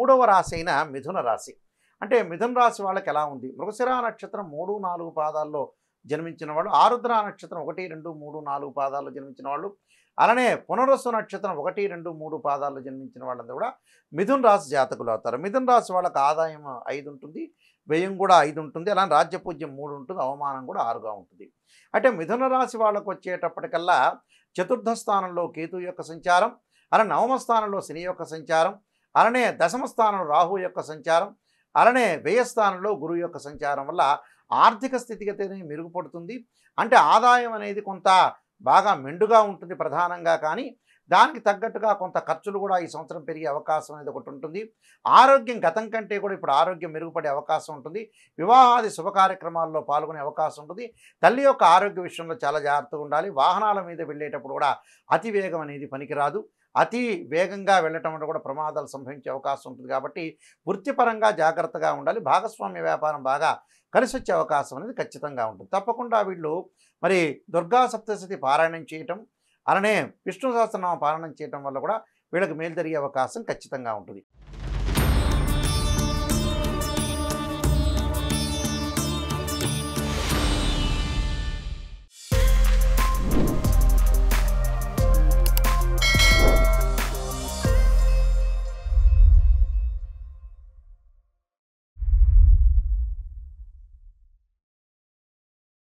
మూడవ రాశి అయిన మిథున రాశి. అంటే మిథున రాశి వాళ్ళకి ఎలా ఉంది? మృగశిర నక్షత్రం 3, 4 పాదాల్లో జన్మించిన వాళ్ళు, ఆరుద్ర నక్షత్రం 1, 2, 3, 4 పాదాల్లో జన్మించిన వాళ్ళు, అలానే పునరస్సు నక్షత్రం 1, 2, 3 పాదాల్లో జన్మించిన వాళ్ళందరూ కూడా మిథున రాశి జాతకులు అవుతారు. మిథున రాశి వాళ్ళకి ఆదాయం 5 ఉంటుంది, వ్యయం కూడా 5 ఉంటుంది, అలానే రాజ్యపూజ్యం 3 ఉంటుంది, అవమానం కూడా 6గా ఉంటుంది. అంటే మిథున రాశి వాళ్ళకు వచ్చేటప్పటికల్లా చతుర్థ స్థానంలో కేతు యొక్క సంచారం, అలానే నవమ స్థానంలో శని యొక్క సంచారం, అలానే దశమ స్థానంలో రాహు యొక్క సంచారం, అలానే వ్యయ స్థానంలో గురువు యొక్క సంచారం వల్ల ఆర్థిక స్థితిగతి మెరుగుపడుతుంది. అంటే ఆదాయం అనేది కొంత బాగా మెండుగా ఉంటుంది ప్రధానంగా, కానీ దానికి తగ్గట్టుగా కొంత ఖర్చులు కూడా ఈ సంవత్సరం పెరిగే అవకాశం అనేది ఒకటి ఉంటుంది. ఆరోగ్యం గతం కంటే కూడా ఇప్పుడు ఆరోగ్యం మెరుగుపడే అవకాశం ఉంటుంది. వివాహాది శుభ కార్యక్రమాల్లో పాల్గొనే అవకాశం ఉంటుంది. తల్లి యొక్క ఆరోగ్య విషయంలో చాలా జాగ్రత్తగా ఉండాలి. వాహనాల మీద వెళ్ళేటప్పుడు కూడా అతి వేగం అనేది పనికిరాదు. అతి వేగంగా వెళ్ళటం వల్ల కూడా ప్రమాదాలు సంభవించే అవకాశం ఉంటుంది. కాబట్టి వృత్తిపరంగా జాగ్రత్తగా ఉండాలి. భాగస్వామ్య వ్యాపారం బాగా కలిసి వచ్చే అవకాశం అనేది ఖచ్చితంగా ఉంటుంది. తప్పకుండా వీళ్ళు మరి దుర్గా సప్తశతి పారాయణం చేయటం, అలానే విష్ణు సహస్రనామ పారాయణం చేయటం వల్ల కూడా వీళ్ళకి మేలు జరిగే అవకాశం ఖచ్చితంగా ఉంటుంది.